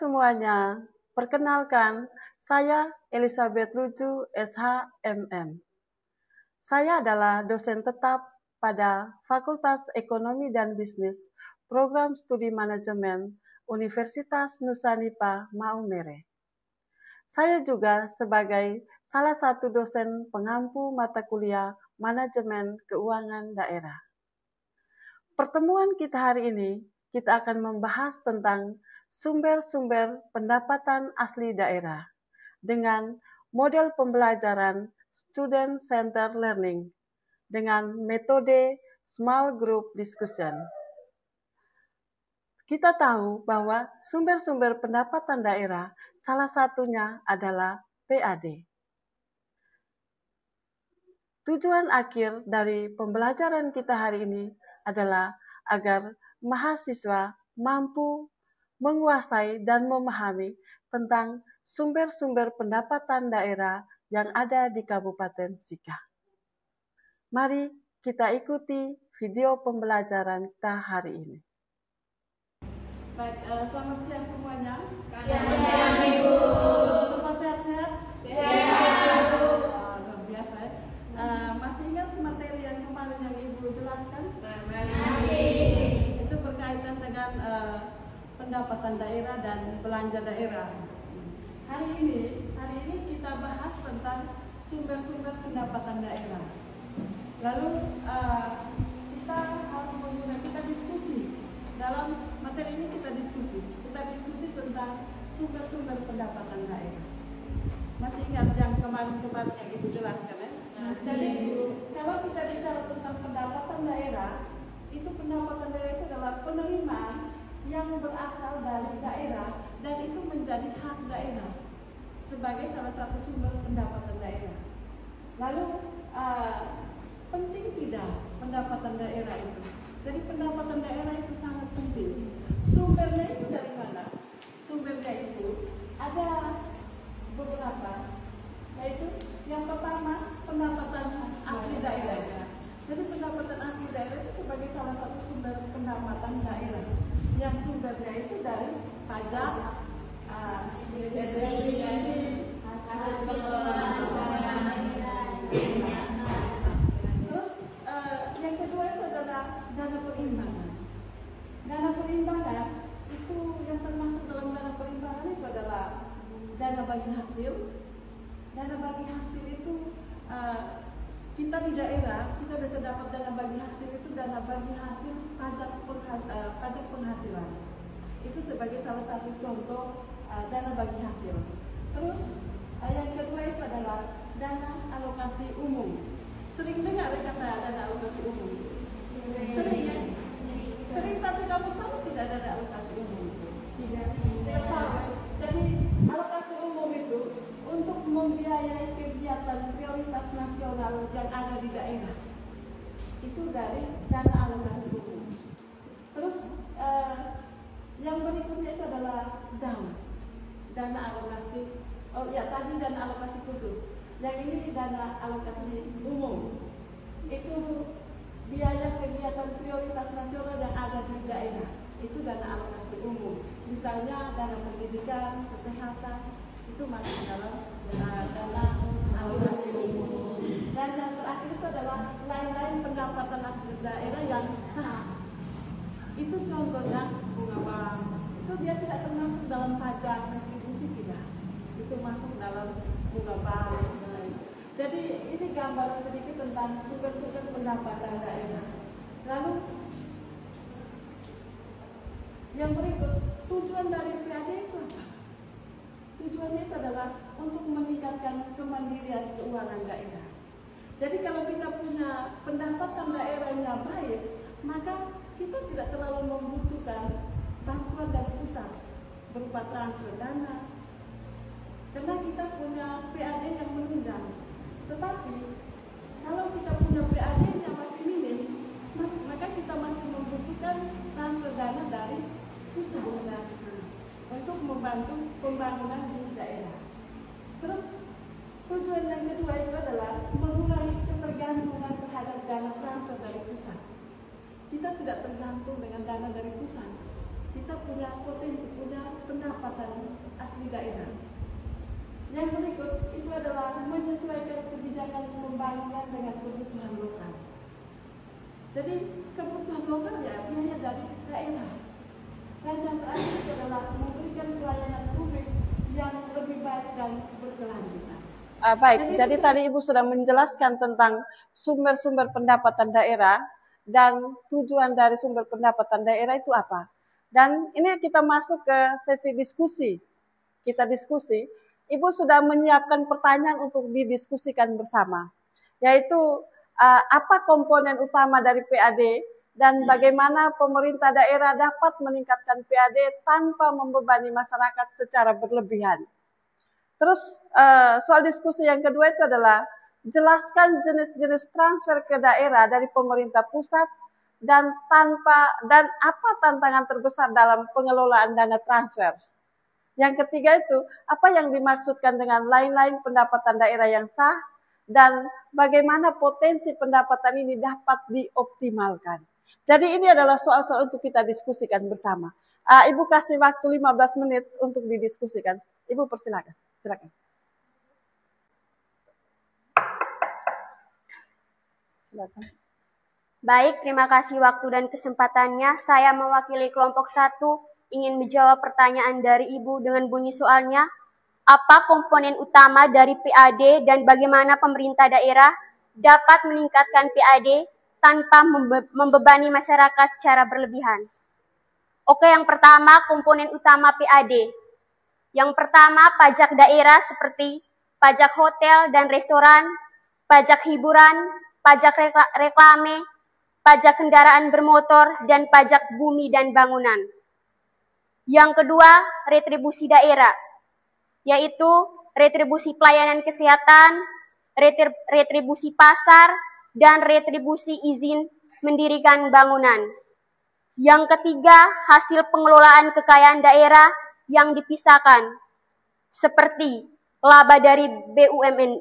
semuanya, perkenalkan, saya Elizabeth Lucu, SHMM. Saya adalah dosen tetap pada Fakultas Ekonomi dan Bisnis, Program Studi Manajemen, Universitas Nusa Nipah Maumere. Saya juga sebagai salah satu dosen pengampu mata kuliah Manajemen Keuangan Daerah. Pertemuan kita hari ini, kita akan membahas tentang sumber-sumber pendapatan asli daerah dengan model pembelajaran Student Centered Learning dengan metode Small Group Discussion. Kita tahu bahwa sumber-sumber pendapatan daerah salah satunya adalah PAD. Tujuan akhir dari pembelajaran kita hari ini adalah agar mahasiswa mampu menguasai dan memahami tentang sumber-sumber pendapatan daerah yang ada di Kabupaten Sika. Mari kita ikuti video pembelajaran kita hari ini. Baik, selamat siang semuanya. Selamat siang Ibu. Semua sehat-sehat? Sehat Bu. Luar biasa. Masih ingat materi yang kemarin yang Ibu jelaskan? Masih. Itu berkaitan dengan pendapatan daerah dan belanja daerah. Hari ini kita bahas tentang sumber-sumber pendapatan daerah. Lalu kita harus kita diskusi dalam materi ini kita diskusi tentang sumber-sumber pendapatan daerah. Masih ingat yang kemarin yang Ibu jelaskan ya? Masih. Jadi kalau kita bicara tentang pendapatan daerah, itu pendapatan daerah itu adalah penerimaan yang berasal dari daerah dan itu menjadi hak daerah sebagai salah satu sumber pendapatan daerah. Lalu penting tidak pendapatan daerah itu? Jadi pendapatan daerah itu sangat penting. Sumbernya itu dari mana? Sumbernya itu ada beberapa, yaitu yang pertama pendapatan asli daerah. Jadi pendapatan asli daerah itu sebagai salah satu sumber pendapatan daerah. Yang sumbernya itu dari pajak, hasil pengelolaan daerah. Terus yang kedua itu adalah dana perimbangan. Dana perimbangan itu yang termasuk dalam dana perimbangan itu adalah dana bagi hasil. Dana bagi hasil itu kita di daerah kita bisa dapat dana bagi hasil itu dana bagi hasil pajak penghasilan. Itu sebagai salah satu contoh dana bagi hasil. Terus yang kedua itu adalah dana alokasi umum. Sering dengar kata dana alokasi umum? Sering ya? Sering, tapi kamu tahu tidak ada dana alokasi umum? Tidak tahu. Jadi alokasi umum itu untuk membiayai kegiatan prioritas nasional yang ada di daerah. Itu dari dana alokasi umum. Terus yang berikutnya itu adalah dana alokasi. Oh ya, tadi dana alokasi khusus. Yang ini dana alokasi umum. Itu biaya kegiatan prioritas nasional yang ada di daerah. Itu dana alokasi umum. Misalnya dana pendidikan, kesehatan, itu masuk dalam dana alokasi umum. Dan yang terakhir itu adalah lain-lain pendapatan asli daerah yang sah. Itu contohnya bunga bank. Itu dia tidak termasuk dalam pajak retribusi, tidak. Itu masuk dalam bunga bank. Jadi ini gambaran sedikit tentang sumber-sumber pendapatan daerah. Lalu yang berikut, tujuan dari PAD itu apa? Tujuannya itu adalah untuk meningkatkan kemandirian keuangan daerah. Jadi kalau kita punya pendapatan daerahnya baik, maka kita tidak terlalu membutuhkan bantuan dari pusat berupa transfer dana. Karena kita punya PAD yang menunjang. Tetapi kalau kita punya PAD-nya masih minim, maka kita masih membutuhkan transfer dana dari pusat untuk membantu pembangunan di daerah. Terus tujuan yang kedua itu adalah mengurangi ketergantungan terhadap dana transfer dari pusat. Kita tidak tergantung dengan dana dari pusat. kita punya potensi, punya pendapatan asli daerah. Yang berikut itu adalah menyesuaikan kebijakan pembangunan dengan kebutuhan lokal. Jadi kebutuhan lokal ya biaya dari daerah. Dan yang terakhir adalah memberikan pelayanan publik yang lebih baik dan berkelanjutan. Baik, jadi tadi Ibu sudah menjelaskan tentang sumber-sumber pendapatan daerah dan tujuan dari sumber pendapatan daerah itu apa. Dan ini kita masuk ke sesi diskusi. Kita diskusi, Ibu sudah menyiapkan pertanyaan untuk didiskusikan bersama, yaitu apa komponen utama dari PAD dan bagaimana pemerintah daerah dapat meningkatkan PAD tanpa membebani masyarakat secara berlebihan. Terus soal diskusi yang kedua itu adalah jelaskan jenis-jenis transfer ke daerah dari pemerintah pusat dan apa tantangan terbesar dalam pengelolaan dana transfer. Yang ketiga itu apa yang dimaksudkan dengan lain-lain pendapatan daerah yang sah dan bagaimana potensi pendapatan ini dapat dioptimalkan. Jadi ini adalah soal-soal untuk kita diskusikan bersama. Ibu kasih waktu 15 menit untuk didiskusikan. Ibu persilakan. Silakan. Silakan. Baik, terima kasih waktu dan kesempatannya. Saya mewakili kelompok 1 ingin menjawab pertanyaan dari Ibu dengan bunyi soalnya. Apa komponen utama dari PAD dan bagaimana pemerintah daerah dapat meningkatkan PAD tanpa membebani masyarakat secara berlebihan? Oke, yang pertama komponen utama PAD. Yang pertama, pajak daerah seperti pajak hotel dan restoran, pajak hiburan, pajak reklame, pajak kendaraan bermotor, dan pajak bumi dan bangunan. Yang kedua, retribusi daerah, yaitu retribusi pelayanan kesehatan, retribusi pasar, dan retribusi izin mendirikan bangunan. Yang ketiga, hasil pengelolaan kekayaan daerah yang dipisahkan, seperti laba dari BUMN.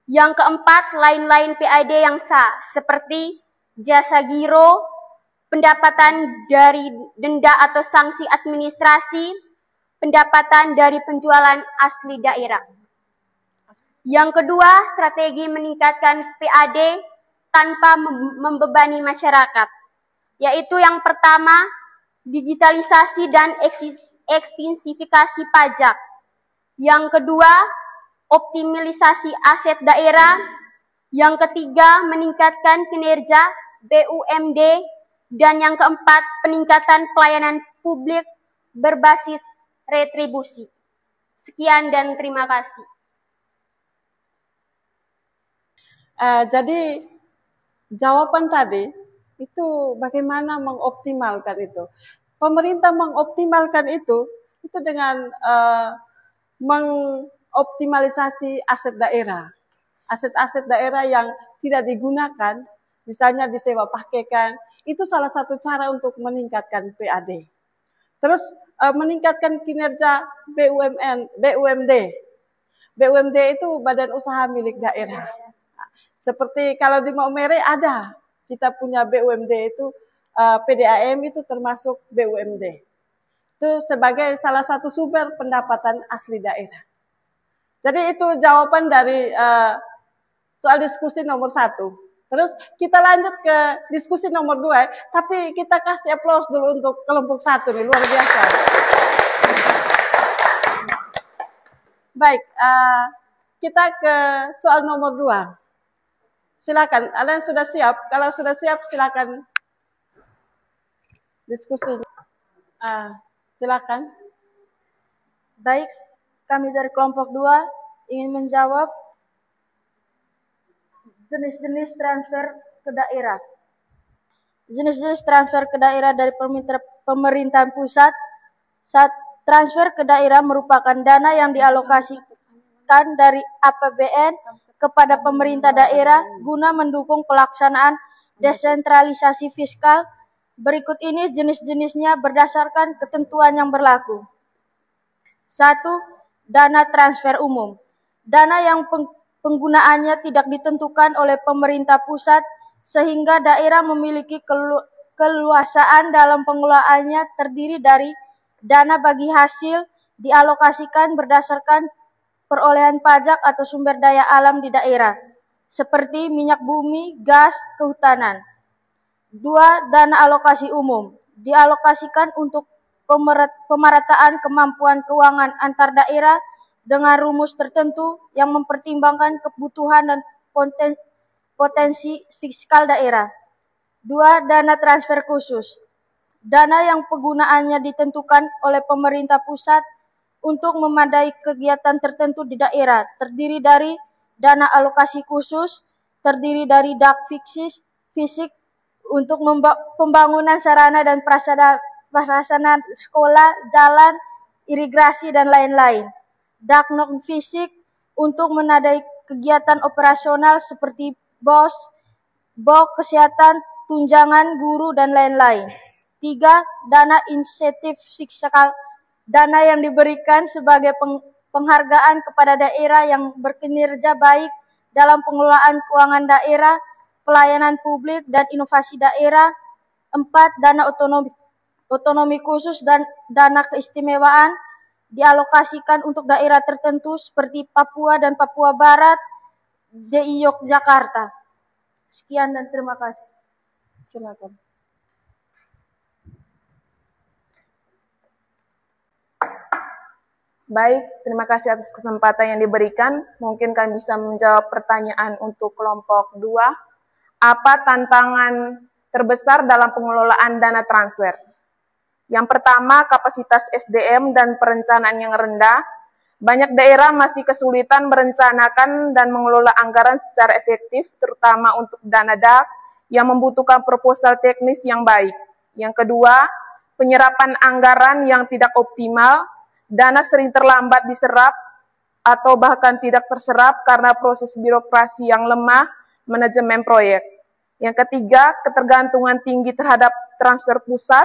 Yang keempat, lain-lain PAD yang sah, seperti jasa giro, pendapatan dari denda atau sanksi administrasi, pendapatan dari penjualan asli daerah. Yang kedua, strategi meningkatkan PAD tanpa membebani masyarakat, yaitu yang pertama, digitalisasi dan ekstensifikasi pajak. Yang kedua, optimalisasi aset daerah. Yang ketiga, meningkatkan kinerja BUMD. Dan yang keempat, peningkatan pelayanan publik berbasis retribusi. Sekian dan terima kasih. Jadi jawaban tadi itu bagaimana mengoptimalkan itu. Pemerintah mengoptimalkan itu dengan mengoptimalisasi aset daerah. Aset-aset daerah yang tidak digunakan, misalnya disewa pakaikan, itu salah satu cara untuk meningkatkan PAD. Terus meningkatkan kinerja BUMD. BUMD itu badan usaha milik daerah. Seperti kalau di Maumere ada, kita punya BUMD itu, PDAM itu termasuk BUMD. Itu sebagai salah satu sumber pendapatan asli daerah. Jadi itu jawaban dari soal diskusi nomor 1. Terus kita lanjut ke diskusi nomor 2, tapi kita kasih aplaus dulu untuk kelompok 1 nih, luar biasa. Baik, kita ke soal nomor 2. Silakan, ada yang sudah siap? Kalau sudah siap, silakan diskusinya. Silakan. Baik, kami dari kelompok 2 ingin menjawab jenis-jenis transfer ke daerah. Jenis-jenis transfer ke daerah dari pemerintahan pusat. Saat transfer ke daerah merupakan dana yang dialokasikan dari APBN kepada pemerintah daerah guna mendukung pelaksanaan desentralisasi fiskal. Berikut ini jenis-jenisnya berdasarkan ketentuan yang berlaku. 1. Dana transfer umum. Dana yang penggunaannya tidak ditentukan oleh pemerintah pusat sehingga daerah memiliki Keleluasaan dalam pengelolaannya terdiri dari dana bagi hasil dialokasikan berdasarkan perolehan pajak atau sumber daya alam di daerah, seperti minyak bumi, gas, kehutanan. 2. Dana alokasi umum dialokasikan untuk pemerataan kemampuan keuangan antar daerah dengan rumus tertentu yang mempertimbangkan kebutuhan dan potensi fiskal daerah. 2. Dana transfer khusus. Dana yang penggunaannya ditentukan oleh pemerintah pusat untuk memadai kegiatan tertentu di daerah, terdiri dari dana alokasi khusus, terdiri dari dak fisik untuk pembangunan sarana dan prasarana sekolah, jalan, irigasi, dan lain-lain. Dak non fisik untuk menadai kegiatan operasional seperti BOK, kesehatan, tunjangan guru, dan lain-lain. 3. Dana insentif fiskal, dana yang diberikan sebagai penghargaan kepada daerah yang berkinerja baik dalam pengelolaan keuangan daerah, pelayanan publik, dan inovasi daerah. 4. Dana otonomi khusus dan dana keistimewaan dialokasikan untuk daerah tertentu seperti Papua dan Papua Barat, DI Yogyakarta. Sekian dan terima kasih. Silakan. Baik, terima kasih atas kesempatan yang diberikan. Mungkin kami bisa menjawab pertanyaan untuk kelompok 2. Apa tantangan terbesar dalam pengelolaan dana transfer? Yang pertama, kapasitas SDM dan perencanaan yang rendah. Banyak daerah masih kesulitan merencanakan dan mengelola anggaran secara efektif, terutama untuk dana DAK yang membutuhkan proposal teknis yang baik. Yang kedua, penyerapan anggaran yang tidak optimal. Dana sering terlambat diserap atau bahkan tidak terserap karena proses birokrasi yang lemah manajemen proyek. Yang ketiga, ketergantungan tinggi terhadap transfer pusat.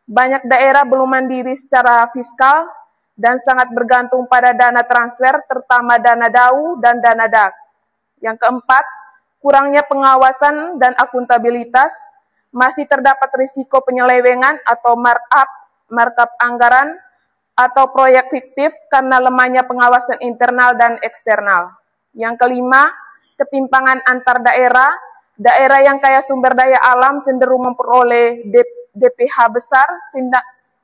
Banyak daerah belum mandiri secara fiskal dan sangat bergantung pada dana transfer, terutama dana DAU dan dana DAK. Yang keempat, kurangnya pengawasan dan akuntabilitas. Masih terdapat risiko penyelewengan atau markup anggaran atau proyek fiktif karena lemahnya pengawasan internal dan eksternal. Yang kelima, ketimpangan antar daerah. Daerah yang kaya sumber daya alam cenderung memperoleh DPH besar,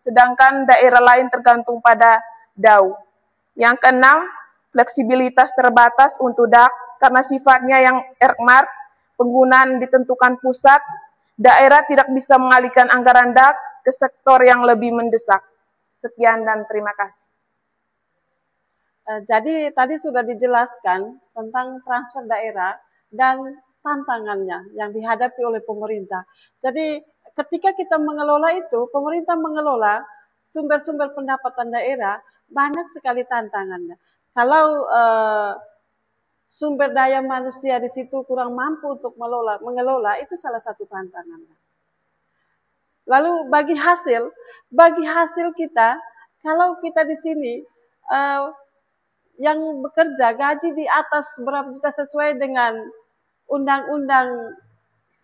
sedangkan daerah lain tergantung pada DAU. Yang keenam, fleksibilitas terbatas untuk DAK karena sifatnya yang earmark, penggunaan ditentukan pusat, daerah tidak bisa mengalihkan anggaran DAK ke sektor yang lebih mendesak. Sekian dan terima kasih. Jadi tadi sudah dijelaskan tentang transfer daerah dan tantangannya yang dihadapi oleh pemerintah. Jadi ketika kita mengelola itu, pemerintah mengelola sumber-sumber pendapatan daerah, banyak sekali tantangannya. Kalau sumber daya manusia di situ kurang mampu untuk mengelola, itu salah satu tantangannya. Lalu bagi hasil kita, kalau kita di sini yang bekerja gaji di atas berapa juta sesuai dengan undang-undang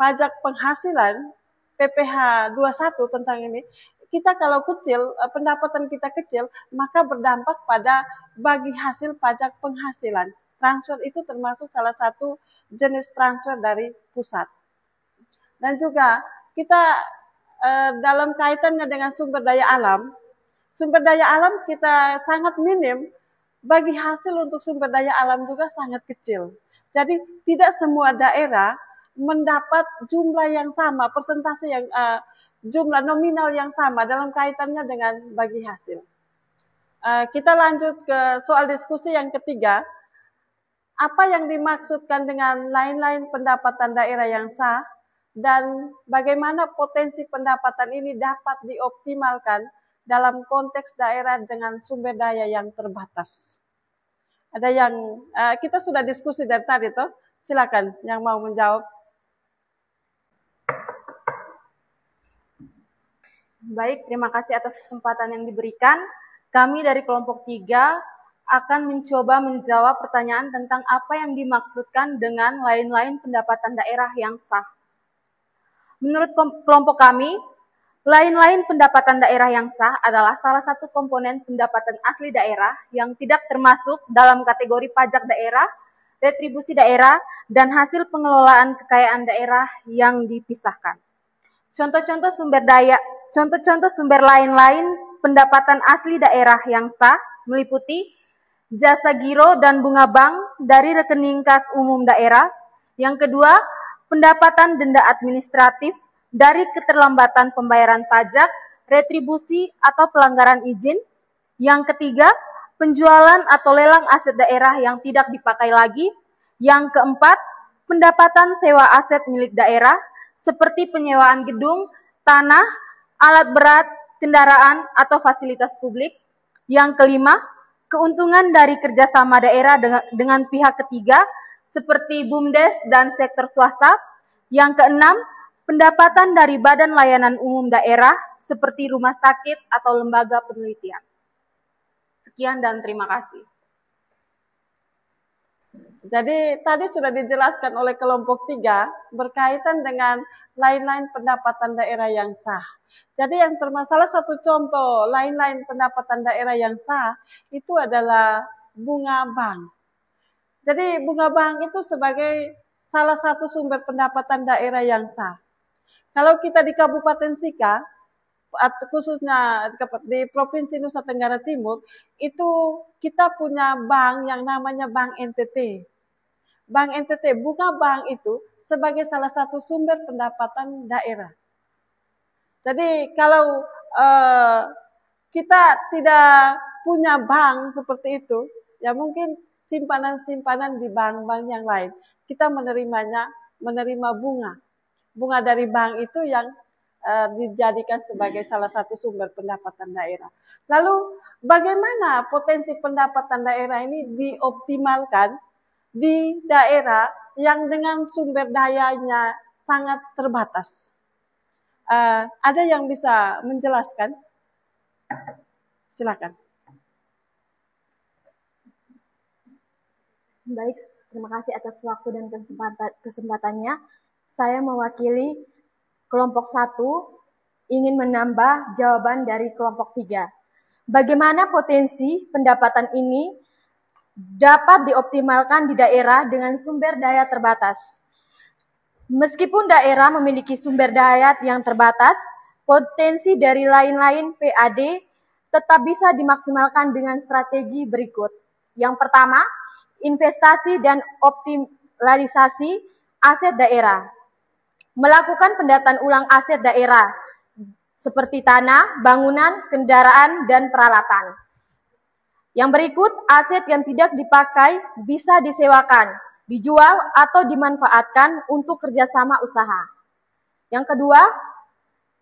pajak penghasilan PPh 21 tentang ini, kita kalau kecil, pendapatan kita kecil, maka berdampak pada bagi hasil pajak penghasilan. Transfer itu termasuk salah satu jenis transfer dari pusat. Dan juga kita dalam kaitannya dengan sumber daya alam kita sangat minim, bagi hasil untuk sumber daya alam juga sangat kecil. Jadi tidak semua daerah mendapat jumlah yang sama, persentase yang jumlah nominal yang sama dalam kaitannya dengan bagi hasil. Kita lanjut ke soal diskusi yang ketiga. Apa yang dimaksudkan dengan lain-lain pendapatan daerah yang sah? Dan bagaimana potensi pendapatan ini dapat dioptimalkan dalam konteks daerah dengan sumber daya yang terbatas. Ada yang kita sudah diskusi dari tadi toh, silakan yang mau menjawab. Baik, terima kasih atas kesempatan yang diberikan. Kami dari kelompok 3 akan mencoba menjawab pertanyaan tentang apa yang dimaksudkan dengan lain-lain pendapatan daerah yang sah. Menurut kelompok kami, lain-lain pendapatan daerah yang sah adalah salah satu komponen pendapatan asli daerah yang tidak termasuk dalam kategori pajak daerah, retribusi daerah, dan hasil pengelolaan kekayaan daerah yang dipisahkan. Contoh-contoh sumber lain-lain pendapatan asli daerah yang sah meliputi jasa giro dan bunga bank dari rekening kas umum daerah. Yang kedua, pendapatan denda administratif dari keterlambatan pembayaran pajak, retribusi atau pelanggaran izin. Yang ketiga, penjualan atau lelang aset daerah yang tidak dipakai lagi. Yang keempat, pendapatan sewa aset milik daerah seperti penyewaan gedung, tanah, alat berat, kendaraan, atau fasilitas publik. Yang kelima, keuntungan dari kerjasama daerah dengan pihak ketiga seperti BUMDes dan sektor swasta. Yang keenam, pendapatan dari badan layanan umum daerah seperti rumah sakit atau lembaga penelitian. Sekian dan terima kasih. Jadi tadi sudah dijelaskan oleh kelompok 3 berkaitan dengan lain-lain pendapatan daerah yang sah. Jadi yang salah satu contoh lain-lain pendapatan daerah yang sah itu adalah bunga bank. Jadi bunga bank itu sebagai salah satu sumber pendapatan daerah yang sah. Kalau kita di Kabupaten Sika, khususnya di Provinsi Nusa Tenggara Timur, itu kita punya bank yang namanya Bank NTT. Bank NTT, bunga bank itu sebagai salah satu sumber pendapatan daerah. Jadi kalau kita tidak punya bank seperti itu, ya mungkin simpanan-simpanan di bank-bank yang lain, kita menerima bunga. Bunga dari bank itu yang dijadikan sebagai salah satu sumber pendapatan daerah. Lalu bagaimana potensi pendapatan daerah ini dioptimalkan di daerah yang dengan sumber dayanya sangat terbatas? Ada yang bisa menjelaskan? Silakan. Baik, terima kasih atas waktu dan kesempatannya. Saya mewakili kelompok 1 ingin menambah jawaban dari kelompok 3. Bagaimana potensi pendapatan ini dapat dioptimalkan di daerah dengan sumber daya terbatas? Meskipun daerah memiliki sumber daya yang terbatas, potensi dari lain-lain PAD tetap bisa dimaksimalkan dengan strategi berikut. Yang pertama, investasi dan optimalisasi aset daerah. Melakukan pendataan ulang aset daerah seperti tanah, bangunan, kendaraan, dan peralatan. Yang berikut, aset yang tidak dipakai bisa disewakan, dijual, atau dimanfaatkan untuk kerjasama usaha. Yang kedua,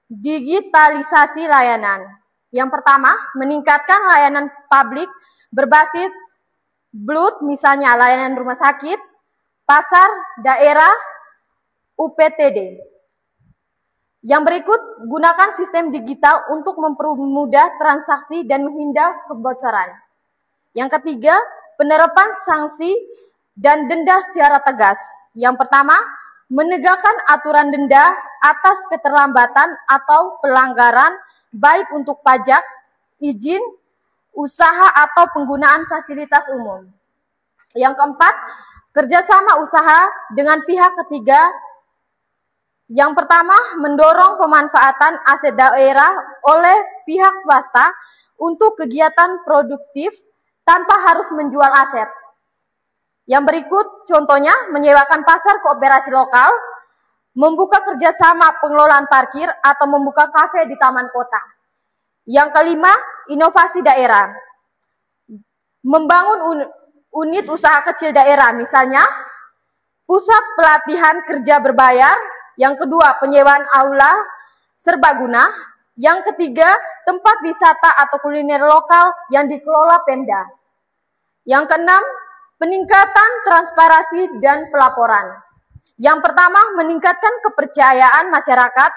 digitalisasi layanan. Yang pertama, meningkatkan layanan publik berbasis BLUT, misalnya layanan rumah sakit, pasar, daerah, UPTD. Yang berikut, gunakan sistem digital untuk mempermudah transaksi dan menghindar kebocoran. Yang ketiga, penerapan sanksi dan denda secara tegas. Yang pertama, menegakkan aturan denda atas keterlambatan atau pelanggaran baik untuk pajak, izin, usaha atau penggunaan fasilitas umum. Yang keempat, kerjasama usaha dengan pihak ketiga. Yang pertama, mendorong pemanfaatan aset daerah oleh pihak swasta untuk kegiatan produktif tanpa harus menjual aset. Yang berikut contohnya, menyewakan pasar kooperasi lokal, membuka kerjasama pengelolaan parkir, atau membuka kafe di taman kota. Yang kelima, inovasi daerah. Membangun unit usaha kecil daerah, misalnya pusat pelatihan kerja berbayar. Yang kedua, penyewaan aula serbaguna. Yang ketiga, tempat wisata atau kuliner lokal yang dikelola Pemda. Yang keenam, peningkatan transparansi dan pelaporan. Yang pertama, meningkatkan kepercayaan masyarakat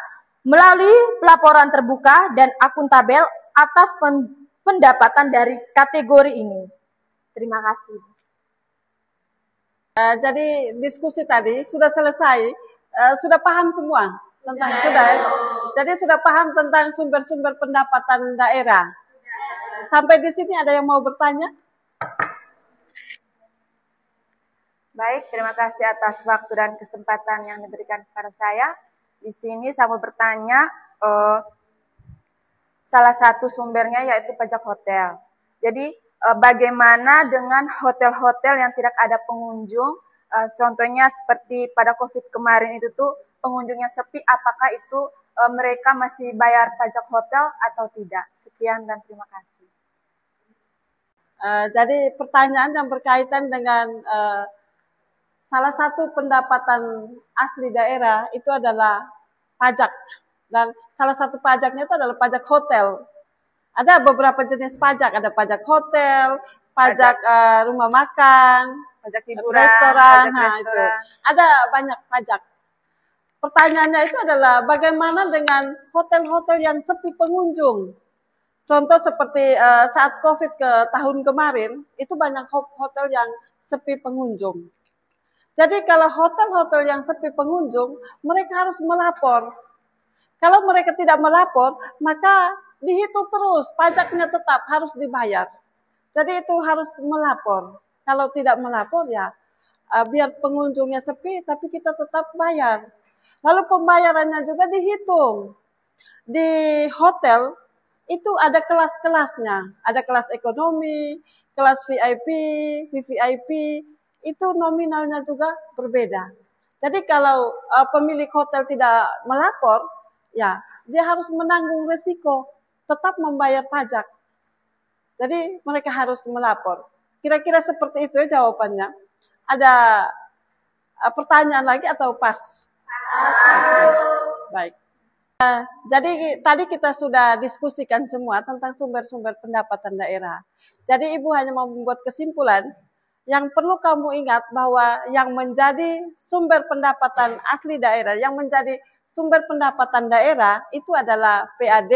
melalui pelaporan terbuka dan akuntabel atas pendapatan dari kategori ini. Terima kasih. Jadi diskusi tadi sudah selesai, sudah paham semua Sudah ya? Jadi sudah paham tentang sumber-sumber pendapatan daerah. Sampai di sini ada yang mau bertanya? Baik, terima kasih atas waktu dan kesempatan yang diberikan kepada saya. Di sini saya mau bertanya, salah satu sumbernya yaitu pajak hotel. Jadi bagaimana dengan hotel-hotel yang tidak ada pengunjung? Contohnya seperti pada COVID kemarin itu tuh pengunjungnya sepi, apakah itu mereka masih bayar pajak hotel atau tidak? Sekian dan terima kasih. Jadi pertanyaan yang berkaitan dengan salah satu pendapatan asli daerah itu adalah pajak. Dan salah satu pajaknya itu adalah pajak hotel. Ada beberapa jenis pajak, ada pajak hotel, pajak rumah makan, pajak hiburan, restoran, pajak itu. Ada banyak pajak. Pertanyaannya itu adalah bagaimana dengan hotel-hotel yang sepi pengunjung? Contoh seperti saat COVID ke tahun kemarin, itu banyak hotel yang sepi pengunjung. Jadi kalau hotel-hotel yang sepi pengunjung, mereka harus melapor. Kalau mereka tidak melapor, maka dihitung terus, pajaknya tetap harus dibayar. Jadi itu harus melapor. Kalau tidak melapor ya, biar pengunjungnya sepi, tapi kita tetap bayar. Lalu pembayarannya juga dihitung. Di hotel, itu ada kelas-kelasnya. Ada kelas ekonomi, kelas VIP, VVIP, itu nominalnya juga berbeda. Jadi kalau pemilik hotel tidak melapor, ya dia harus menanggung risiko, tetap membayar pajak. Jadi mereka harus melapor. Kira-kira seperti itu ya jawabannya. Ada pertanyaan lagi atau pas? Baik. Jadi tadi kita sudah diskusikan semua tentang sumber-sumber pendapatan daerah. Jadi Ibu hanya mau membuat kesimpulan, yang perlu kamu ingat bahwa yang menjadi sumber pendapatan asli daerah, yang menjadi sumber pendapatan daerah itu adalah PAD,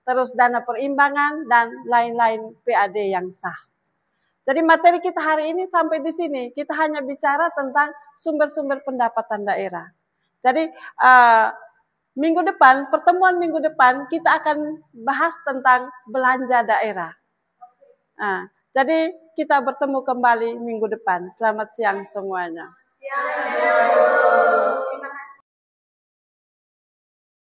terus dana perimbangan, dan lain-lain PAD yang sah. Jadi materi kita hari ini sampai di sini, kita hanya bicara tentang sumber-sumber pendapatan daerah. Jadi minggu depan, pertemuan minggu depan, kita akan bahas tentang belanja daerah. Nah, jadi kita bertemu kembali minggu depan. Selamat siang semuanya. Siang.